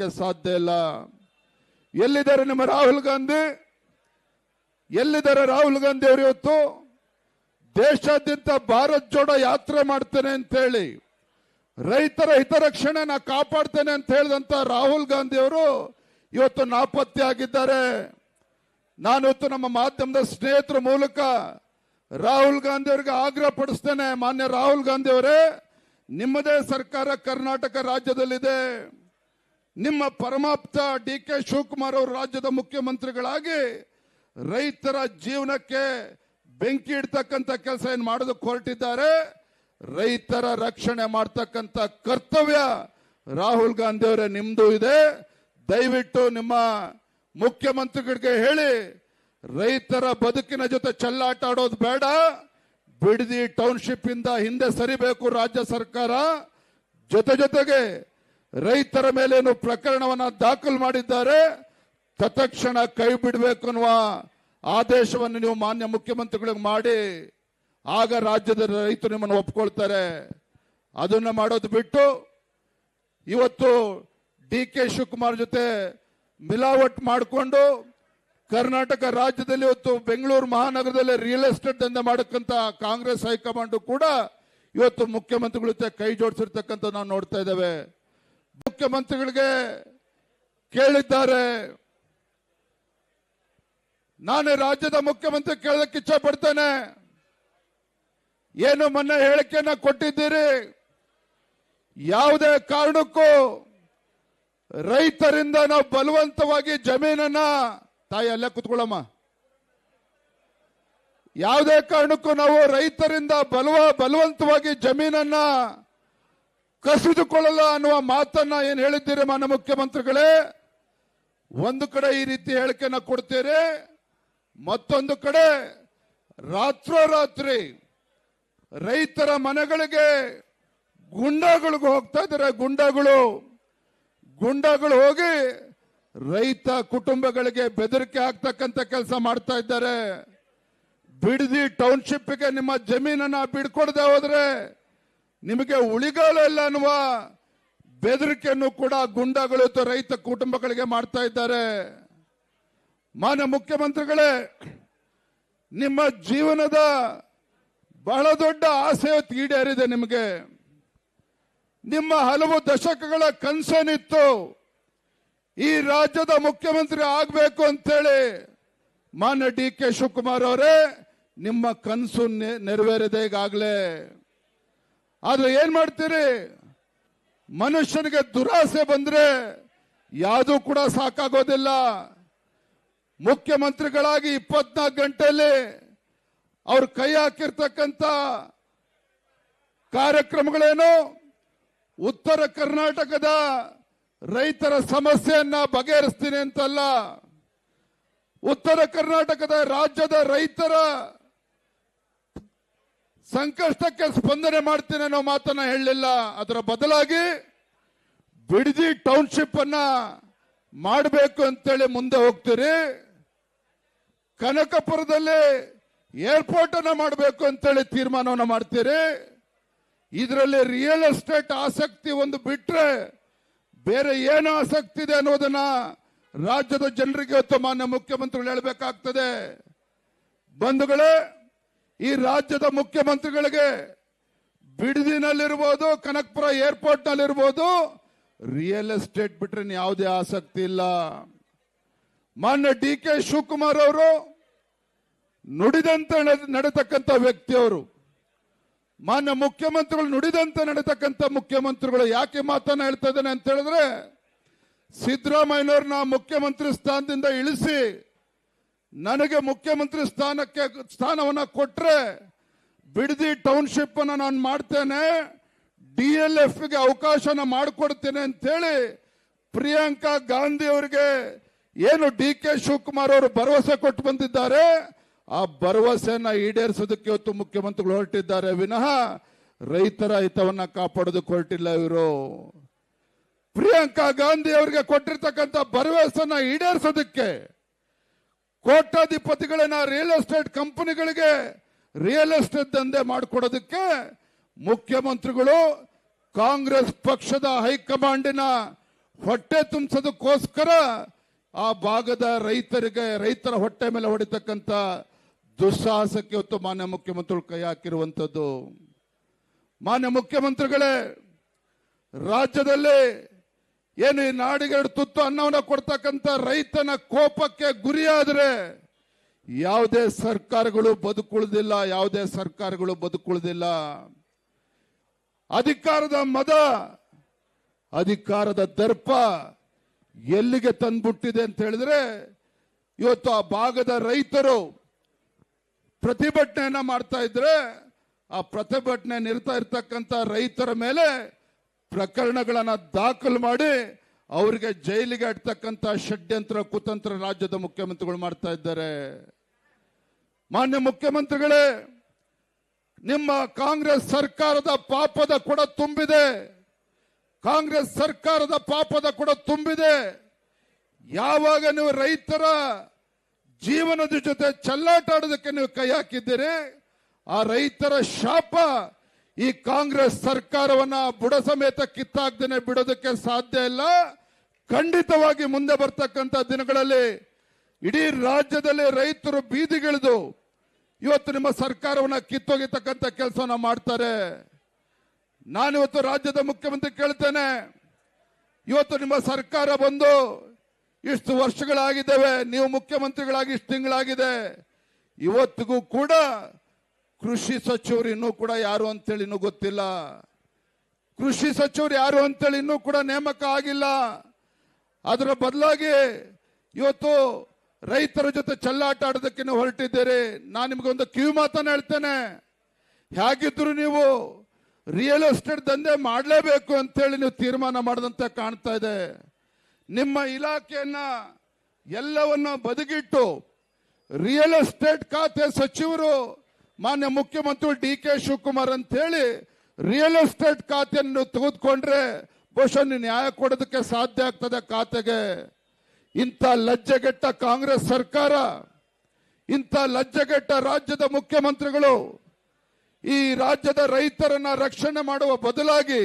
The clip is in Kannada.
ಮಾಡೋದಕ್ಕೆ ಸಾಧ್ಯ ಇಲ್ಲ. ಎಲ್ಲಿದ್ದಾರೆ ನಿಮ್ಮ ರಾಹುಲ್ ಗಾಂಧಿ? ಎಲ್ಲಿದ್ದಾರೆ ರಾಹುಲ್ ಗಾಂಧಿ ಅವರು? ಇವತ್ತು ದೇಶಾದ್ಯಂತ ಭಾರತ್ ಜೋಡೋ ಯಾತ್ರೆ ಮಾಡ್ತೇನೆ ಅಂತ ಹೇಳಿ ರೈತರ ಹಿತರಕ್ಷಣೆನ ಕಾಪಾಡ್ತೇನೆ ಅಂತ ಹೇಳಿದಂತ ರಾಹುಲ್ ಗಾಂಧಿ ಅವರು ಇವತ್ತು ನಾಪತ್ತೆ ಆಗಿದ್ದಾರೆ. ನಾನು ಇವತ್ತು ನಮ್ಮ ಮಾಧ್ಯಮದ ಸ್ನೇಹಿತರ ಮೂಲಕ ರಾಹುಲ್ ಗಾಂಧಿ ಅವರಿಗೆ ಆಗ್ರಹ ಪಡಿಸ್ತೇನೆ. ಮಾನ್ಯ ರಾಹುಲ್ ಗಾಂಧಿ ಅವರೇ, ನಿಮ್ಮದೇ ಸರ್ಕಾರ ಕರ್ನಾಟಕ ರಾಜ್ಯದಲ್ಲಿದೆ. ನಿಮ್ಮ ಪರಮಾಪ್ತ DK ಶಿವಕುಮಾರ್ ಅವರು ರಾಜ್ಯದ ಮುಖ್ಯಮಂತ್ರಿಗಳಾಗಿ ರೈತರ ಜೀವನಕ್ಕೆ ಬೆಂಕಿ ಇಡ್ತಕ್ಕಂಥ ಕೆಲಸ ಏನು ಮಾಡೋದಕ್ಕೆ ಹೊರಟಿದ್ದಾರೆ. ರೈತರ ರಕ್ಷಣೆ ಮಾಡ್ತಕ್ಕಂಥ ಕರ್ತವ್ಯ ರಾಹುಲ್ ಗಾಂಧಿ ಅವರೇ ನಿಮ್ದು ಇದೆ. ದಯವಿಟ್ಟು ನಿಮ್ಮ ಮುಖ್ಯಮಂತ್ರಿಗಳಿಗೆ ಹೇಳಿ, ರೈತರ ಬದುಕಿನ ಜೊತೆ ಚೆಲ್ಲಾಟ ಆಡೋದು ಬೇಡ. ಬಿಡದಿ ಟೌನ್ಶಿಪ್ ಇಂದ ಹಿಂದೆ ಸರಿಬೇಕು ರಾಜ್ಯ ಸರ್ಕಾರ. ಜೊತೆಗೆ ರೈತರ ಮೇಲೇನು ಪ್ರಕರಣವನ್ನ ದಾಖಲು ಮಾಡಿದ್ದಾರೆ, ತತ್ಕ್ಷಣ ಕೈ ಬಿಡಬೇಕು ಅನ್ನುವ ಆದೇಶವನ್ನು ನೀವು ಮಾನ್ಯ ಮುಖ್ಯಮಂತ್ರಿಗಳಿಗೆ ಮಾಡಿ, ಆಗ ರಾಜ್ಯದ ರೈತರು ನಿಮ್ಮನ್ನು ಒಪ್ಕೊಳ್ತಾರೆ. ಅದನ್ನ ಮಾಡೋದು ಬಿಟ್ಟು ಇವತ್ತು DK ಶಿವಕುಮಾರ್ ಜೊತೆ ಮಿಲಾವಟ್ ಮಾಡಿಕೊಂಡು ಕರ್ನಾಟಕ ರಾಜ್ಯದಲ್ಲಿ ಇವತ್ತು ಬೆಂಗಳೂರು ಮಹಾನಗರದಲ್ಲಿ ರಿಯಲ್ ಎಸ್ಟೇಟ್ ದಂಧೆ ಮಾಡಕ್ಕಂತ ಕಾಂಗ್ರೆಸ್ ಹೈಕಮಾಂಡ್ ಕೂಡ ಇವತ್ತು ಮುಖ್ಯಮಂತ್ರಿಗಳ ಜೊತೆ ಕೈ ಜೋಡಿಸಿರ್ತಕ್ಕಂಥ ನಾವು ನೋಡ್ತಾ ಇದ್ದೇವೆ. ಮುಖ್ಯಮಂತ್ರಿಗಳಿಗೆ ಕೇಳಿದ್ದಾರೆ, ನಾನೇ ರಾಜ್ಯದ ಮುಖ್ಯಮಂತ್ರಿ ಕೇಳೋದಕ್ಕೆ ಇಚ್ಛೆ ಪಡ್ತೇನೆ. ಏನು ಮೊನ್ನೆ ಹೇಳಿಕೆಯನ್ನ ಕೊಟ್ಟಿದ್ದೀರಿ, ಯಾವುದೇ ಕಾರಣಕ್ಕೂ ರೈತರಿಂದ ನಾವು ಬಲವಂತವಾಗಿ ಜಮೀನನ್ನ, ತಾಯಿ ಅಲ್ಲೇ ಕುತ್ಕೊಳ್ಳಮ್ಮ, ಯಾವುದೇ ಕಾರಣಕ್ಕೂ ನಾವು ರೈತರಿಂದ ಬಲವಂತವಾಗಿ ಜಮೀನನ್ನ ಕಸಿದುಕೊಳ್ಳಲ್ಲ ಅನ್ನುವ ಮಾತನ್ನ ಏನು ಹೇಳಿದ್ದೀರಿ ಮಾನ್ಯ ಮುಖ್ಯಮಂತ್ರಿಗಳೇ. ಒಂದು ಕಡೆ ಈ ರೀತಿ ಹೇಳಿಕೆಯನ್ನ ಕೊಡ್ತೀರಿ, ಮತ್ತೊಂದು ಕಡೆ ರಾತ್ರೋರಾತ್ರಿ ರೈತರ ಮನೆಗಳಿಗೆ ಗುಂಡಾಗಳಿಗೆ ಹೋಗ್ತಾ ಇದ್ದಾರೆ. ಗುಂಡಾಗಳು ಹೋಗಿ ರೈತ ಕುಟುಂಬಗಳಿಗೆ ಬೆದರಿಕೆ ಆಗ್ತಕ್ಕಂಥ ಕೆಲಸ ಮಾಡ್ತಾ ಇದ್ದಾರೆ. ಬಿಡದಿ ಟೌನ್ಶಿಪ್ಗೆ ನಿಮ್ಮ ಜಮೀನನ್ನ ಬಿಡ್ಕೊಡದೆ ಹೋದ್ರೆ ನಿಮಗೆ ಉಳಿಗಾಲ ಇಲ್ಲ ಅನ್ನುವ ಬೆದರಿಕೆಯನ್ನು ಕೂಡ ಗುಂಡಾಗಳು ರೈತ ಕುಟುಂಬಗಳಿಗೆ ಮಾಡ್ತಾ ಇದ್ದಾರೆ. ಮಾನ್ಯ ಮುಖ್ಯಮಂತ್ರಿಗಳೇ, ನಿಮ್ಮ ಜೀವನದ ಬಹಳ ದೊಡ್ಡ ಆಸೆ ಈಡೇರಿದೆ. ನಿಮಗೆ ನಿಮ್ಮ ಹಲವು ದಶಕಗಳ ಕನಸೇನಿತ್ತು, ಈ ರಾಜ್ಯದ ಮುಖ್ಯಮಂತ್ರಿ ಆಗಬೇಕು ಅಂತೇಳಿ. ಮಾನ್ಯ DK ಶಿವಕುಮಾರ್ ಅವರೇ, ನಿಮ್ಮ ಕನಸು ನೆರವೇರಿದೆ ಈಗಾಗಲೇ. ಆದ್ರೆ ಏನ್ ಮಾಡ್ತೀರಿ? ಮನುಷ್ಯನಿಗೆ ದುರಾಸೆ ಬಂದ್ರೆ ಯಾವುದೂ ಕೂಡ ಸಾಕಾಗೋದಿಲ್ಲ. ಮುಖ್ಯಮಂತ್ರಿಗಳಾಗಿ 24 ಗಂಟೆಯಲ್ಲಿ ಅವ್ರು ಕೈ ಹಾಕಿರ್ತಕ್ಕಂಥ ಕಾರ್ಯಕ್ರಮಗಳೇನು, ಉತ್ತರ ಕರ್ನಾಟಕದ ರೈತರ ಸಮಸ್ಯೆಯನ್ನ ಬಗೆಹರಿಸ್ತೀನಿ ಅಂತಲ್ಲ, ಉತ್ತರ ಕರ್ನಾಟಕದ ರಾಜ್ಯದ ರೈತರ ಸಂಕಷ್ಟಕ್ಕೆ ಸ್ಪಂದನೆ ಮಾಡ್ತೀನಿ ಅನ್ನೋ ಮಾತನ್ನ ಹೇಳಲಿಲ್ಲ. ಅದರ ಬದಲಾಗಿ ಬಿಡದಿ ಟೌನ್ಶಿಪ್ ಅನ್ನ ಮಾಡಬೇಕು ಅಂತೇಳಿ ಮುಂದೆ ಹೋಗ್ತೀರಿ. ಕನಕಪುರದಲ್ಲಿ ಏರ್ಪೋರ್ಟ್ ಅನ್ನ ಮಾಡಬೇಕು ಅಂತೇಳಿ ತೀರ್ಮಾನವನ್ನು ಮಾಡ್ತೀರಿ. ಇದರಲ್ಲಿ ರಿಯಲ್ ಎಸ್ಟೇಟ್ ಆಸಕ್ತಿ ಒಂದು ಬಿಟ್ರೆ ಬೇರೆ ಏನು ಆಸಕ್ತಿ ಇದೆ ಅನ್ನೋದನ್ನ ರಾಜ್ಯದ ಜನರಿಗೆ ಇವತ್ತು ಮಾನ್ಯ ಮುಖ್ಯಮಂತ್ರಿಗಳು ಹೇಳಬೇಕಾಗ್ತದೆ. ಬಂಧುಗಳೇ, ಈ ರಾಜ್ಯದ ಮುಖ್ಯಮಂತ್ರಿಗಳಿಗೆ ಬಿಡದಿನಲ್ಲಿರ್ಬೋದು, ಕನಕಪುರ ಏರ್ಪೋರ್ಟ್ ನಲ್ಲಿರ್ಬೋದು, ರಿಯಲ್ ಎಸ್ಟೇಟ್ ಬಿಟ್ರೆ ಯಾವುದೇ ಆಸಕ್ತಿ ಇಲ್ಲ. ಮಾನ್ಯ DK ಶಿವಕುಮಾರ್ ಅವರು ನುಡಿದಂತೆ ನಡೆತಕ್ಕಂಥ ವ್ಯಕ್ತಿಯವರು. ಮಾನ್ಯ ಮುಖ್ಯಮಂತ್ರಿಗಳು ನುಡಿದಂತೆ ನಡೆತಕ್ಕಂಥ ಮುಖ್ಯಮಂತ್ರಿಗಳು. ಯಾಕೆ ಮಾತನ್ನ ಹೇಳ್ತಾ ಇದ್ದೇನೆ ಅಂತ ಹೇಳಿದ್ರೆ, ಸಿದ್ದರಾಮಯ್ಯನವ್ರನ್ನ ಮುಖ್ಯಮಂತ್ರಿ ಸ್ಥಾನದಿಂದ ಇಳಿಸಿ ನನಗೆ ಮುಖ್ಯಮಂತ್ರಿ ಸ್ಥಾನವನ್ನ ಕೊಟ್ರೆ ಬಿಡದಿ ಟೌನ್ಶಿಪ್ ಅನ್ನ ನಾನು ಮಾಡ್ತೇನೆ, DLF ಗೆ ಅವಕಾಶನ ಮಾಡಿಕೊಡ್ತೇನೆ ಅಂತ ಹೇಳಿ ಪ್ರಿಯಾಂಕಾ ಗಾಂಧಿ ಅವರಿಗೆ ಏನು DK ಶಿವಕುಮಾರ್ ಅವರು ಭರವಸೆ ಕೊಟ್ಟು ಬಂದಿದ್ದಾರೆ, ಆ ಭರವಸೆಯನ್ನ ಈಡೇರಿಸೋದಕ್ಕೆ ಇವತ್ತು ಮುಖ್ಯಮಂತ್ರಿಗಳು ಹೊರಟಿದ್ದಾರೆ ವಿನಃ ರೈತರ ಹಿತವನ್ನ ಕಾಪಾಡೋದಕ್ಕೆ ಹೊರಟಿಲ್ಲ ಇವರು. ಪ್ರಿಯಾಂಕಾ ಗಾಂಧಿ ಅವರಿಗೆ ಕೊಟ್ಟಿರ್ತಕ್ಕಂಥ ಭರವಸೆಯನ್ನ ಈಡೇರಿಸೋದಕ್ಕೆ, ಕೋಟ್ಯಾಧಿಪತಿಗಳನ್ನ ರಿಯಲ್ ಎಸ್ಟೇಟ್ ಕಂಪನಿಗಳಿಗೆ ರಿಯಲ್ ಎಸ್ಟೇಟ್ ದಂಧೆ ಮಾಡಿಕೊಡೋದಕ್ಕೆ ಮುಖ್ಯಮಂತ್ರಿಗಳು ಕಾಂಗ್ರೆಸ್ ಪಕ್ಷದ ಹೈಕಮಾಂಡಿನ ಹೊಟ್ಟೆ ತುಂಬಿಸೋದಕ್ಕೋಸ್ಕರ ಆ ಭಾಗದ ರೈತರ ಹೊಟ್ಟೆ ಮೇಲೆ ಹೊಡಿತಕ್ಕಂಥ ದುಸ್ಸಾಹಸಕ್ಕೆ ಇವತ್ತು ಮಾನ್ಯ ಮುಖ್ಯಮಂತ್ರಿಗಳು ಕೈ ಹಾಕಿರುವಂಥದ್ದು. ಮಾನ್ಯ ಮುಖ್ಯಮಂತ್ರಿಗಳೇ, ರಾಜ್ಯದಲ್ಲಿ ಏನು ಈ ನಾಡಿಗೆ 2 ತುತ್ತು ಅನ್ನವನ್ನು ಕೊಡ್ತಕ್ಕಂಥ ರೈತನ ಕೋಪಕ್ಕೆ ಗುರಿಯಾದರೆ ಯಾವುದೇ ಸರ್ಕಾರಗಳು ಬದುಕುಳಿದಿಲ್ಲ. ಅಧಿಕಾರದ ಮದ, ಅಧಿಕಾರದ ದರ್ಪ ಎಲ್ಲಿಗೆ ತಂದ್ಬಿಟ್ಟಿದೆ ಅಂತ ಹೇಳಿದ್ರೆ, ಇವತ್ತು ಆ ಭಾಗದ ರೈತರು ಪ್ರತಿಭಟನೆಯನ್ನ ಮಾಡ್ತಾ ಇದ್ರೆ ಆ ಪ್ರತಿಭಟನೆ ನಿರತ ಇರ್ತಕ್ಕಂಥ ರೈತರ ಮೇಲೆ ಪ್ರಕರಣಗಳನ್ನ ದಾಖಲು ಮಾಡಿ ಅವರಿಗೆ ಜೈಲಿಗೆ ಅಡ್ತಕ್ಕಂಥ ಷಡ್ಯಂತ್ರ ಕುತಂತ್ರ ರಾಜ್ಯದ ಮುಖ್ಯಮಂತ್ರಿಗಳು ಮಾಡ್ತಾ ಇದ್ದಾರೆ. ಮಾನ್ಯ ಮುಖ್ಯಮಂತ್ರಿಗಳೇ, ನಿಮ್ಮ ಕಾಂಗ್ರೆಸ್ ಸರ್ಕಾರದ ಪಾಪದ ಕೊಡ ತುಂಬಿದೆ. ಯಾವಾಗ ನೀವು ರೈತರ ಜೀವನದ ಜೊತೆ ಚೆಲ್ಲಾಟ ಆಡೋದಕ್ಕೆ ನೀವು ಕೈ ಹಾಕಿದ್ದೀರಿ, ಆ ರೈತರ ಶಾಪ ಈ ಕಾಂಗ್ರೆಸ್ ಸರ್ಕಾರವನ್ನ ಬುಡ ಸಮೇತ ಕಿತ್ತಾಕ್ದೇನೆ ಬಿಡೋದಕ್ಕೆ ಸಾಧ್ಯ ಇಲ್ಲ. ಖಂಡಿತವಾಗಿ ಮುಂದೆ ಬರ್ತಕ್ಕಂಥ ದಿನಗಳಲ್ಲಿ ಇಡೀ ರಾಜ್ಯದಲ್ಲಿ ರೈತರು ಬೀದಿಗಿಳಿದು ಇವತ್ತು ನಿಮ್ಮ ಸರ್ಕಾರವನ್ನ ಕಿತ್ತೊಗಿತಕ್ಕಂಥ ಕೆಲಸವನ್ನ ಮಾಡ್ತಾರೆ. ನಾನಿವತ್ತು ರಾಜ್ಯದ ಮುಖ್ಯಮಂತ್ರಿ ಕೇಳ್ತೇನೆ, ಇವತ್ತು ನಿಮ್ಮ ಸರ್ಕಾರ ಬಂದು ಇಷ್ಟು ವರ್ಷಗಳಾಗಿದ್ದೇವೆ, ನೀವು ಮುಖ್ಯಮಂತ್ರಿಗಳಾಗಿ ಇಷ್ಟು ತಿಂಗಳಾಗಿದೆ, ಇವತ್ತಿಗೂ ಕೂಡ ಕೃಷಿ ಸಚಿವರು ಇನ್ನೂ ಕೂಡ ಯಾರು ಅಂತೇಳಿ ಇನ್ನೂ ಗೊತ್ತಿಲ್ಲ. ಕೃಷಿ ಸಚಿವರು ಯಾರು ಅಂತೇಳಿ ಇನ್ನೂ ಕೂಡ ನೇಮಕ ಆಗಿಲ್ಲ. ಅದರ ಬದಲಾಗಿ ಇವತ್ತು ರೈತರ ಜೊತೆ ಚೆಲ್ಲಾಟ ಆಡೋದಕ್ಕೆ ನೀವು ಹೊರಟಿದ್ದೀರಿ. ನಾನು ನಿಮಗೊಂದು ಕಿವಿ ಮಾತನ್ನ ಹೇಳ್ತೇನೆ, ಹೇಗಿದ್ರು ನೀವು ರಿಯಲ್ ಎಸ್ಟೇಟ್ ದಂಧೆ ಮಾಡಲೇಬೇಕು ಅಂತೇಳಿ ನೀವು ತೀರ್ಮಾನ ಮಾಡದಂತೆ ಕಾಣ್ತಾ ಇದೆ. ನಿಮ್ಮ ಇಲಾಖೆಯನ್ನ ಎಲ್ಲವನ್ನ ಬದಿಗಿಟ್ಟು ರಿಯಲ್ ಎಸ್ಟೇಟ್ ಖಾತೆ ಸಚಿವರು ಮಾನ್ಯ ಮುಖ್ಯಮಂತ್ರಿ DK ಶಿವಕುಮಾರ್ ಅಂತ ಹೇಳಿ ರಿಯಲ್ ಎಸ್ಟೇಟ್ ಖಾತೆಯನ್ನು ತೆಗೆದುಕೊಂಡ್ರೆ ಬಹುಶಃ ನ್ಯಾಯ ಕೊಡೋದಕ್ಕೆ ಸಾಧ್ಯ ಆಗ್ತದೆ ಖಾತೆಗೆ. ಇಂಥ ಲಜ್ಜೆಗೆಟ್ಟ ಕಾಂಗ್ರೆಸ್ ಸರ್ಕಾರ, ಇಂಥ ಲಜ್ಜೆಗೆಟ್ಟ ರಾಜ್ಯದ ಮುಖ್ಯಮಂತ್ರಿಗಳು ಈ ರಾಜ್ಯದ ರೈತರನ್ನ ರಕ್ಷಣೆ ಮಾಡುವ ಬದಲಾಗಿ